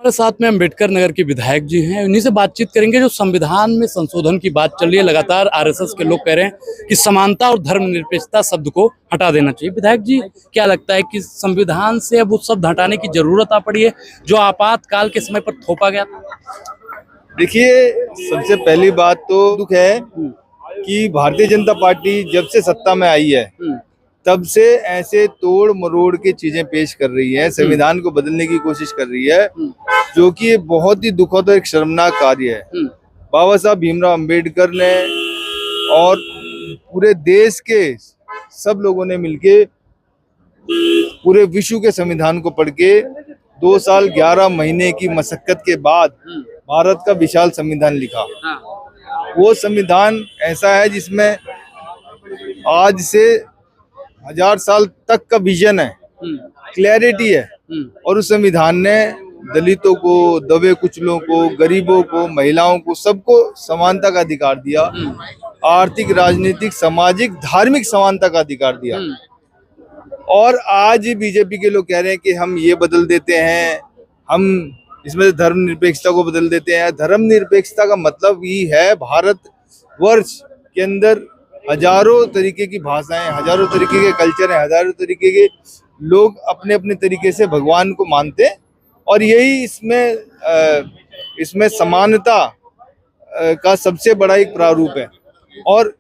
हमारे साथ में अम्बेडकर नगर के विधायक जी हैं, उन्हीं से बातचीत करेंगे। जो संविधान में संशोधन की बात चल रही है, लगातार आरएसएस के लोग कह रहे हैं कि समानता और धर्मनिरपेक्षता शब्द को हटा देना चाहिए। विधायक जी, क्या लगता है कि संविधान से अब वो शब्द हटाने की जरूरत आ पड़ी है जो आपातकाल के समय पर थोपा गया था? देखिए, सबसे पहली बात तो दुख है कि भारतीय जनता पार्टी जब से सत्ता में आई है तब से ऐसे तोड़ मरोड़ के चीजें पेश कर रही है, संविधान को बदलने की कोशिश कर रही है, जो कि ये बहुत ही दुखद और एक शर्मनाक कार्य है। बाबा साहब भीमराव अंबेडकर ने और पूरे देश के सब लोगों ने मिलके पूरे विश्व के संविधान को पढ़ के 2 साल 11 महीने की मशक्कत के बाद भारत का विशाल संविधान लिखा। वो संविधान ऐसा है जिसमें आज से 1000 साल तक का विजन है, क्लैरिटी है। और उस संविधान ने दलितों को, दबे कुचलों को, गरीबों को, महिलाओं को, सबको समानता का अधिकार दिया। आर्थिक, राजनीतिक, सामाजिक, धार्मिक समानता का अधिकार दिया। और आज बीजेपी के लोग कह रहे हैं कि हम ये बदल देते हैं, हम इसमें से धर्मनिरपेक्षता को बदल देते हैं। धर्मनिरपेक्षता का मतलब ये है, भारत वर्ष के अंदर हजारों तरीके की भाषाएं, हजारों तरीके के कल्चर हैं, हजारों तरीके के लोग अपने अपने तरीके से भगवान को मानते हैं। और यही इसमें समानता का सबसे बड़ा एक प्रारूप है। और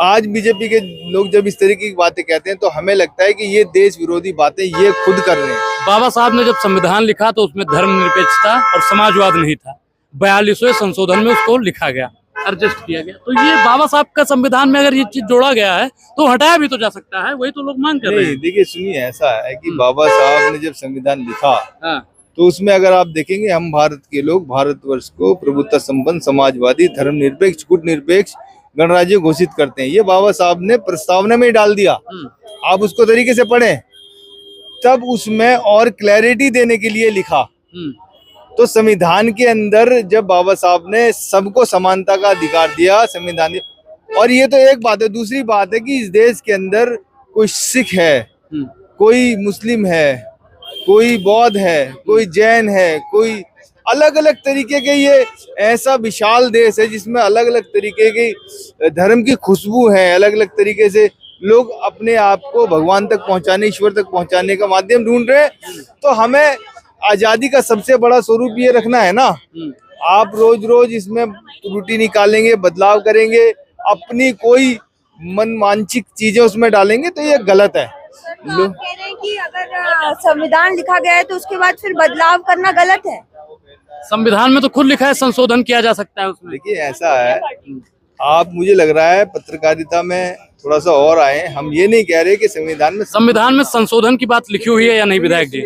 आज बीजेपी के लोग जब इस तरीके की बातें कहते हैं तो हमें लगता है कि ये देश विरोधी बातें ये खुद कर रहे हैं। बाबा साहब ने जब संविधान लिखा तो उसमें धर्मनिरपेक्षता और समाजवाद नहीं था। 42वें संशोधन में उसको लिखा गया, एडजस्ट किया गया। तो ये बाबा साहब का संविधान में अगर ये चीज जोड़ा गया है तो हटाया भी तो जा सकता है, वही तो लोग मांग कर रहे हैं। देखिए, सुनिए, ऐसा है कि बाबा साहब ने जब संविधान लिखा तो उसमें अगर आप देखेंगे, हम भारत के लोग भारतवर्ष को प्रभुत्व संपन्न, समाजवादी, धर्मनिरपेक्ष, कूटनिरपेक्ष गणराज्य घोषित करते हैं। ये बाबा साहब ने प्रस्तावना में डाल दिया। आप उसको तरीके से पढ़ें, तब उसमें और क्लैरिटी देने के लिए लिखा। तो संविधान के अंदर जब बाबा साहब ने सबको समानता का अधिकार दिया, संविधान। और ये तो एक बात है। दूसरी बात है कि इस देश के अंदर कोई सिख है, कोई मुस्लिम है, कोई बौद्ध है, कोई जैन है, कोई अलग अलग तरीके के, ये ऐसा विशाल देश है जिसमें अलग अलग तरीके की धर्म की खुशबू है। अलग अलग तरीके से लोग अपने आप को भगवान तक पहुंचाने, ईश्वर तक पहुंचाने का माध्यम ढूंढ रहे हैं। तो हमें आजादी का सबसे बड़ा स्वरूप ये रखना है ना। आप रोज रोज इसमें त्रुटि निकालेंगे, बदलाव करेंगे, अपनी कोई मनमांचिक चीजें उसमें डालेंगे तो ये गलत है। तो आप कह रहे हैं कि अगर संविधान लिखा गया है तो उसके बाद फिर बदलाव करना गलत है? संविधान में तो खुद लिखा है संशोधन किया जा सकता है उसमें। देखिए, ऐसा है, आप, मुझे लग रहा है पत्रकारिता में थोड़ा सा और आए। हम ये नहीं कह रहे कि संविधान में संशोधन की बात लिखी हुई है या नहीं। विधायक जी,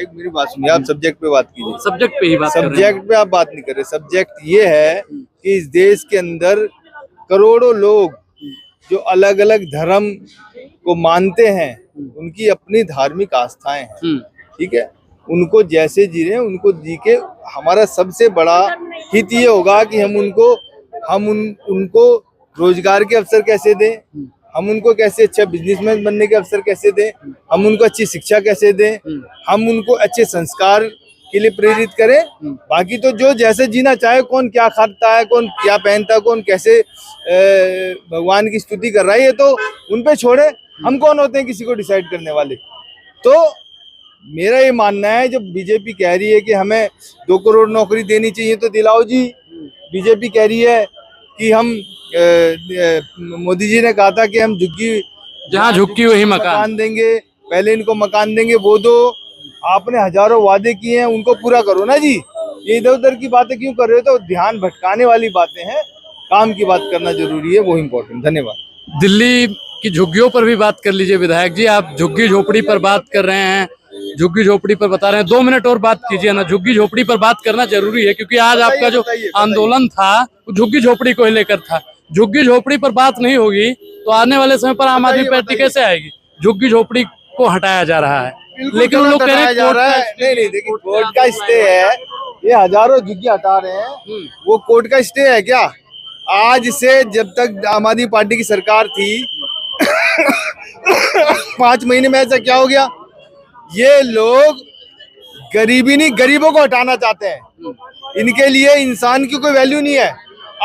मेरी बात सुनिए, आप सब्जेक्ट पे बात कीजिए। सब्जेक्ट पे ही बात कर रहे हैं। सब्जेक्ट पे आप बात नहीं कर रहे। सब्जेक्ट ये है कि इस देश के अंदर करोड़ों लोग जो अलग अलग धर्म को मानते हैं, उनकी अपनी धार्मिक आस्थाएं हैं, ठीक है। उनको जैसे जी रहे हैं उनको जी के, हमारा सबसे बड़ा हित ये होगा कि हम उनको रोजगार के अवसर कैसे दें, हम उनको कैसे अच्छा बिजनेसमैन बनने के अवसर कैसे दें, हम उनको अच्छी शिक्षा कैसे दें, हम उनको अच्छे संस्कार के लिए प्रेरित करें। बाकी तो जो जैसे जीना चाहे, कौन क्या खाता है, कौन क्या पहनता है, कौन कैसे भगवान की स्तुति कर रहा है, ये तो उन पे छोड़े। हम कौन होते हैं किसी को डिसाइड करने वाले। तो मेरा ये मानना है, जब बीजेपी कह रही है कि हमें 2 करोड़ नौकरी देनी चाहिए तो दिलाओ जी। बीजेपी कह रही है कि हम मोदी जी ने कहा था कि हम जहाँ झुग्गी वही मकान देंगे, पहले इनको मकान देंगे, वो दो। आपने हजारों वादे किए हैं, उनको पूरा करो ना जी। ये इधर उधर की बातें क्यों कर रहे हो? तो ध्यान भटकाने वाली बातें हैं, काम की बात करना जरूरी है, वो इम्पोर्टेंट। धन्यवाद। दिल्ली की झुग्गियों पर भी बात कर लीजिए। विधायक जी, आप झुग्गी झोपड़ी पर बात कर रहे हैं, झुग्गी झोपड़ी पर बता रहे हैं। 2 मिनट और बात कीजिए ना। झुग्गी झोपड़ी पर बात करना जरूरी है क्योंकि आज आपका जो आंदोलन था वो झुग्गी झोपड़ी को ही लेकर था। झुग्गी झोपड़ी पर बात नहीं होगी तो आने वाले समय पर आम आदमी पार्टी कैसे आएगी? झुग्गी झोपड़ी को हटाया जा रहा है, लेकिन लोग कह रहे हैं नहीं, देखिए, कोर्ट का स्टे है। ये हजारों झुग्गी हटा रहे हैं, वो कोर्ट का स्टे है क्या? आज से जब तक आम आदमी पार्टी की सरकार थी 5 महीने में ऐसा क्या हो गया? ये लोग गरीबी नहीं, गरीबों को हटाना चाहते हैं। इनके लिए इंसान की कोई वैल्यू नहीं है।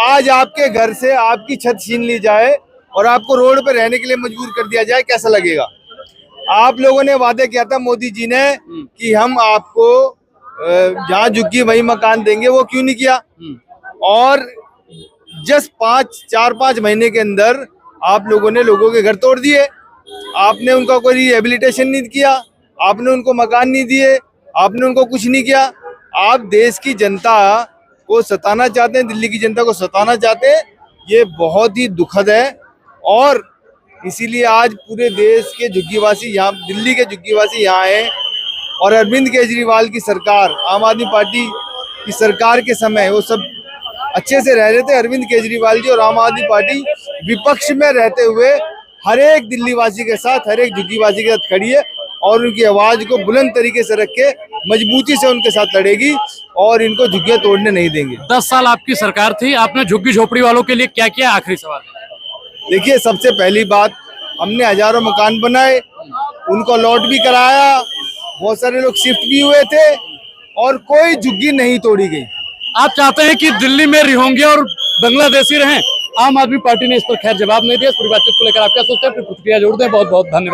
आज आपके घर से आपकी छत छीन ली जाए और आपको रोड पे रहने के लिए मजबूर कर दिया जाए, कैसा लगेगा? आप लोगों ने वादे किया था मोदी जी ने कि हम आपको जहाँ झुग्गी वही मकान देंगे, वो क्यों नहीं किया? और जस्ट 4-5 महीने के अंदर आप लोगों ने लोगों के घर तोड़ दिए। आपने उनका कोई रिहेबिलिटेशन नहीं किया, आपने उनको मकान नहीं दिए, आपने उनको कुछ नहीं किया। आप देश की जनता को सताना चाहते हैं, दिल्ली की जनता को सताना चाहते हैं। ये बहुत ही दुखद है और इसीलिए आज पूरे देश के झुग्गीवासी यहाँ, दिल्ली के झुग्गीवासी यहाँ हैं और अरविंद केजरीवाल की सरकार, आम आदमी पार्टी की सरकार के समय वो सब अच्छे से रह रहे थे। अरविंद केजरीवाल जी और आम आदमी पार्टी विपक्ष में रहते हुए हर एक दिल्ली वासी के साथ, हर एक झुग्गीवासी के साथ खड़ी है और उनकी आवाज को बुलंद तरीके से रख के मजबूती से उनके साथ लड़ेगी और इनको झुग्गियां तोड़ने नहीं देंगे। 10 साल आपकी सरकार थी, आपने झुग्गी झोपड़ी वालों के लिए क्या किया? आखिरी सवाल। देखिए, सबसे पहली बात, हमने हजारों मकान बनाए, उनको अलॉट भी कराया, बहुत सारे लोग शिफ्ट भी हुए थे और कोई झुग्गी नहीं तोड़ी गई। आप चाहते हैं कि दिल्ली में रोहिंग्या और बांग्लादेशी रहें? आम आदमी पार्टी ने इस पर खैर जवाब नहीं दिया। इस पूरी बातचीत को लेकर आप क्या सोचते हैं? अपनी प्रतिक्रिया जोड़ दें। बहुत बहुत धन्यवाद।